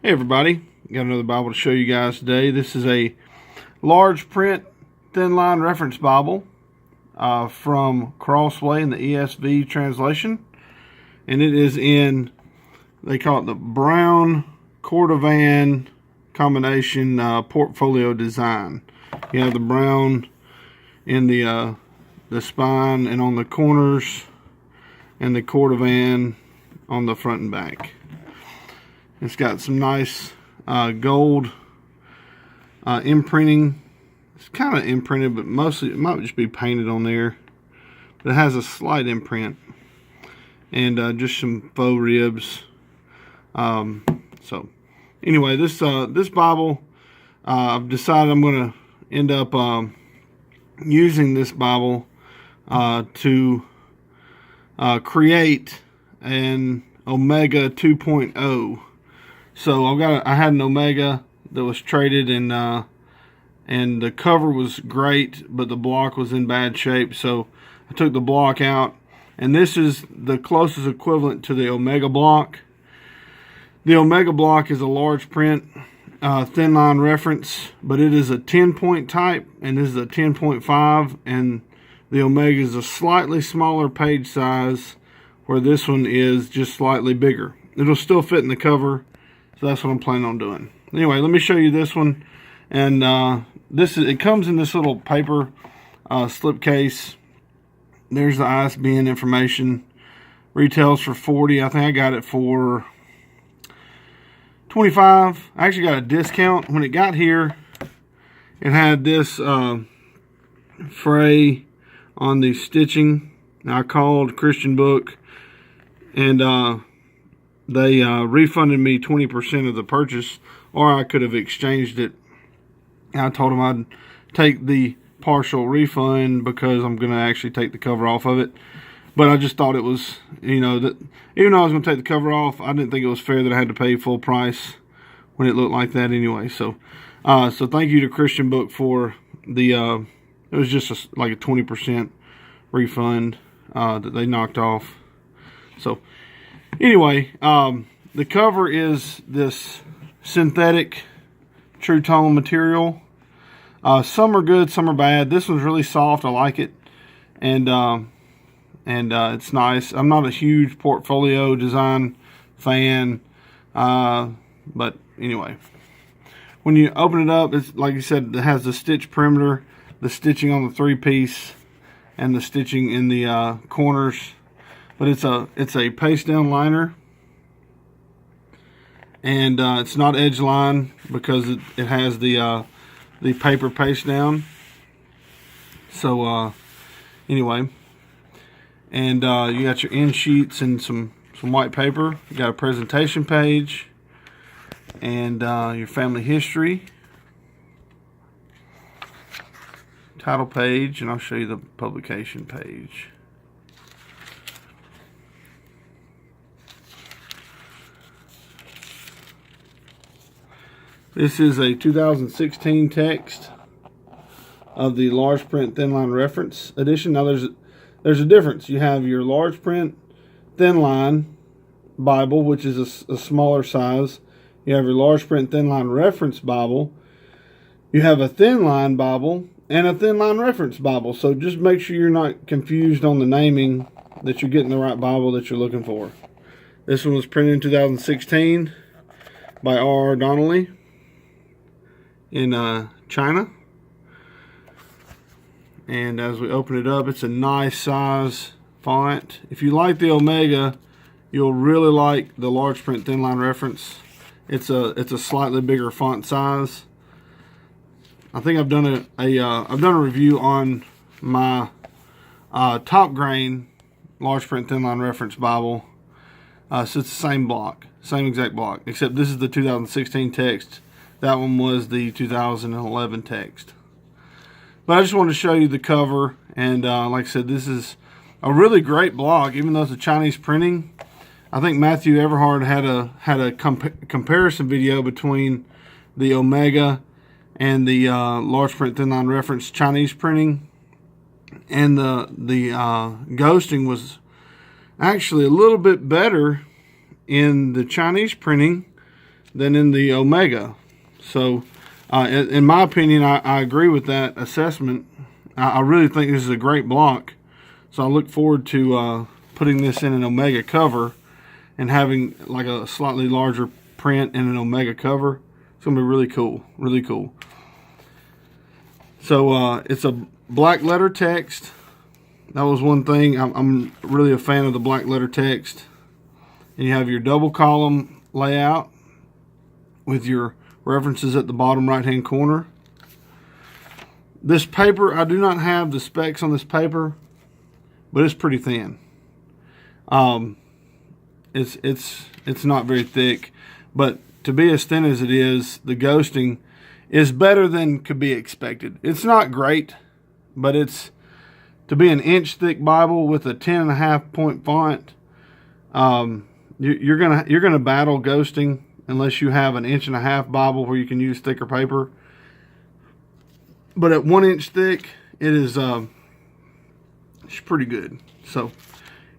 Hey everybody, got another Bible to show you guys today. This is a large print thin line reference Bible from Crossway in the ESV translation, and it is in, they call it the brown Cordovan combination portfolio design. You have the brown in the spine and on the corners, and the Cordovan on the front and back. It's got some nice gold imprinting. It's kind of imprinted, but mostly it might just be painted on there. But it has a slight imprint and just some faux ribs. So anyway, this Bible, I've decided I'm going to end up using this Bible to create an Omega 2.0. So I had an Omega that was traded, and the cover was great, but the block was in bad shape. So I took the block out, and this is the closest equivalent to the Omega block. The Omega block is a large print thin line reference, but it is a 10-point type, and this is a 10.5, and the Omega is a slightly smaller page size, where this one is just slightly bigger. It'll still fit in the cover. So that's what I'm planning on doing. Anyway, let me show you this one. And it comes in this little paper slip case. There's the ISBN information. Retails for $40. I think I got it for $25. I actually got a discount. When it got here, it had this fray on the stitching. I called Christian Book, and they refunded me 20% of the purchase, or I could have exchanged it. I told them I'd take the partial refund because I'm going to actually take the cover off of it. But I just thought it was, that even though I was going to take the cover off, I didn't think it was fair that I had to pay full price when it looked like that anyway. So thank you to Christian Book for the, it was just like a 20% refund that they knocked off. So anyway, the cover is this synthetic TruTone material. Some are good, some are bad. This one's really soft. I like it, and it's nice. I'm not a huge portfolio design fan, but anyway, when you open it up, it's like you said, it has the stitch perimeter, the stitching on the 3-piece, and the stitching in the corners. But it's a paste down liner, and it's not edge line because it has the paper paste down. So anyway, and you got your end sheets and some white paper. You got a presentation page and your family history, title page, and I'll show you the publication page. This is a 2016 text of the large print thin line reference edition. Now there's a difference. You have your large print thin line Bible, which is a smaller size. You have your large print thin line reference Bible. You have a thin line Bible and a thin line reference Bible. So just make sure you're not confused on the naming, that you're getting the right Bible that you're looking for. This one was printed in 2016 by R. Donnelly in China. And as we open it up, it's a nice size font. If you like the Omega, you'll really like the large print thin line reference. It's a slightly bigger font size. I think I've done a review on my top grain large print thin line reference Bible. So it's the same block, same exact block, except this is the 2016 text. That one was the 2011 text. But I just wanted to show you the cover, and like I said, this is a really great block, even though it's a Chinese printing. I think Matthew Everhard had a comparison video between the Omega and the large print thin line reference Chinese printing, and the ghosting was actually a little bit better in the Chinese printing than in the Omega. So in my opinion, I agree with that assessment. I really think this is a great block. So I look forward to putting this in an Omega cover and having like a slightly larger print in an Omega cover. It's gonna be really cool, really cool. So it's a black letter text. That was one thing. I'm really a fan of the black letter text. And you have your double column layout with your references at the bottom right hand corner. This paper, I do not have the specs on this paper, but it's pretty thin. It's not very thick, but to be as thin as it is, the ghosting is better than could be expected. It's not great, but it's, to be an inch thick Bible with a 10.5 point font, you're gonna battle ghosting unless you have an 1.5 inch Bible where you can use thicker paper. But at 1 inch thick, it is it's pretty good. So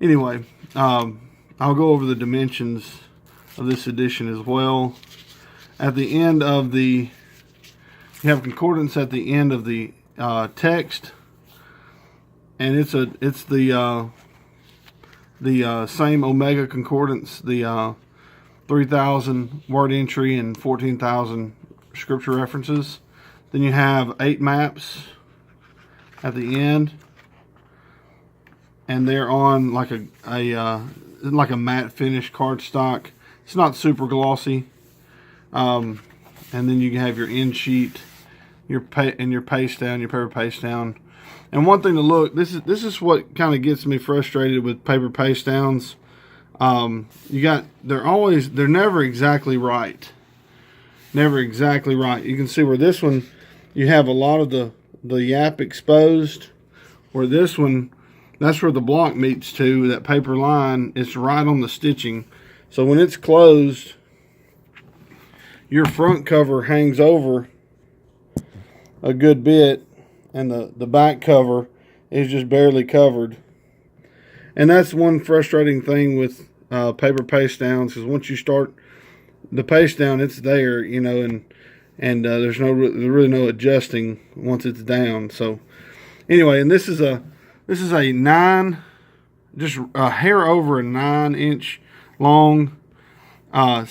anyway, I'll go over the dimensions of this edition as well. At the end of the, you have concordance at the end of the text, and it's the same Omega concordance, the 3,000 word entry and 14,000 scripture references. Then you have 8 maps at the end, and they're on like a matte finish cardstock. It's not super glossy. And then you have your end sheet, your paste down, your paper paste down. And one thing to look, this is what kind of gets me frustrated with paper paste downs. They're never exactly right. Never exactly right. You can see where this one, you have a lot of the yap exposed, where this one, that's where the block meets to, that paper line, it's right on the stitching. So when it's closed, your front cover hangs over a good bit, and the back cover is just barely covered. And that's one frustrating thing with paper paste downs, because once you start the paste down, it's there, you know, and there's really no adjusting once it's down. So anyway, and this is a 9, just a hair over a 9 inch long, a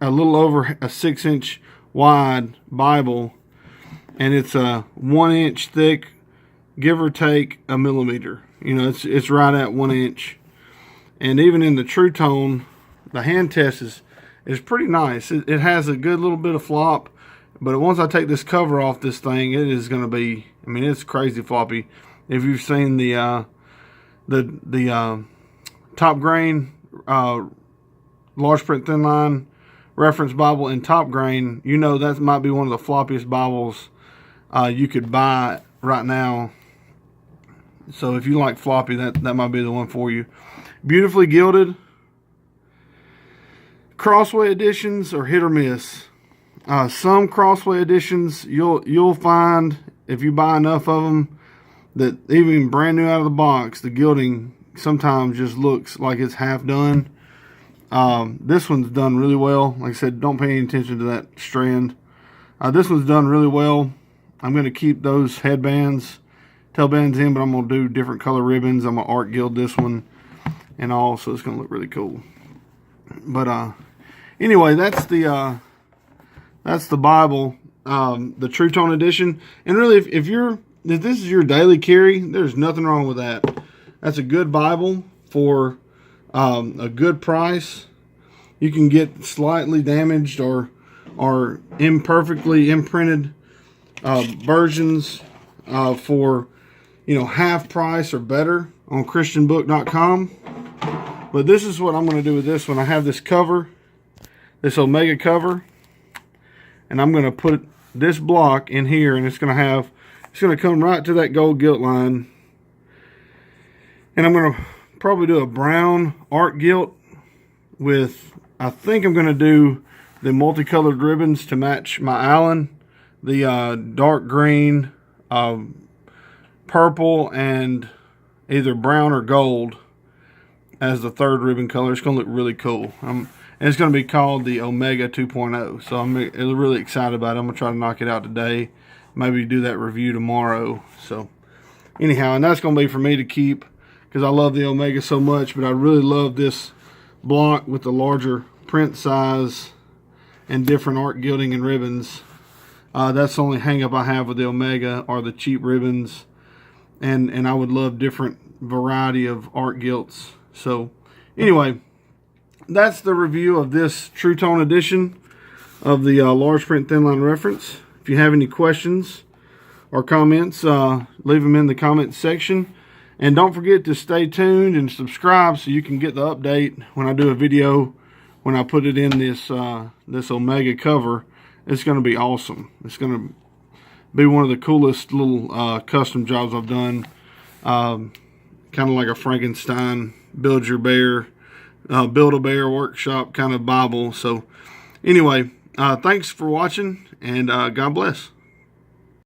little over a 6 inch wide Bible, and it's a 1 inch thick, give or take a millimeter. You know, it's right at 1 inch. And even in the TruTone, the hand test is pretty nice. It has a good little bit of flop, but once I take this cover off this thing, it is going to be, I mean, it's crazy floppy. If you've seen the top grain large print Thinline reference Bible in top grain, you know that might be one of the floppiest Bibles you could buy right now. So if you like floppy, that might be the one for you. Beautifully gilded. Crossway editions are hit or miss. Some Crossway editions you'll find, if you buy enough of them, that even brand new out of the box, the gilding sometimes just looks like it's half done. This one's done really well. Like I said, don't pay any attention to that strand. This one's done really well. I'm going to keep those headbands, tailbands in, but I'm going to do different color ribbons. I'm going to art gild this one and all, so it's going to look really cool. But anyway, that's the Bible, the TruTone edition. And really, if this is your daily carry, there's nothing wrong with that. That's a good Bible for a good price. You can get slightly damaged or imperfectly imprinted versions for, you know, half price or better on christianbook.com. But this is what I'm going to do with this one. I have this cover, this Omega cover, and I'm going to put this block in here, and it's going to come right to that gold gilt line. And I'm going to probably do a brown art gilt with, I think I'm going to do the multicolored ribbons to match my Allen, the dark green, purple, and either brown or gold as the third ribbon color. It's going to look really cool. And And it's going to be called the Omega 2.0. So I'm really excited about it. I'm going to try to knock it out today. Maybe do that review tomorrow. So anyhow, and that's going to be for me to keep because I love the Omega so much. But I really love this block with the larger print size and different art gilding and ribbons. That's the only hang up I have with the Omega are the cheap ribbons. And I would love different variety of art gilts. So anyway, that's the review of this TruTone edition of the large print thin line reference. If you have any questions or comments, leave them in the comments section. And don't forget to stay tuned and subscribe so you can get the update when I do a video, when I put it in this this Omega cover. It's going to be awesome. It's going to be one of the coolest little custom jobs I've done. Kind of like a Frankenstein build a bear workshop kind of Bible. So anyway, thanks for watching, and God bless.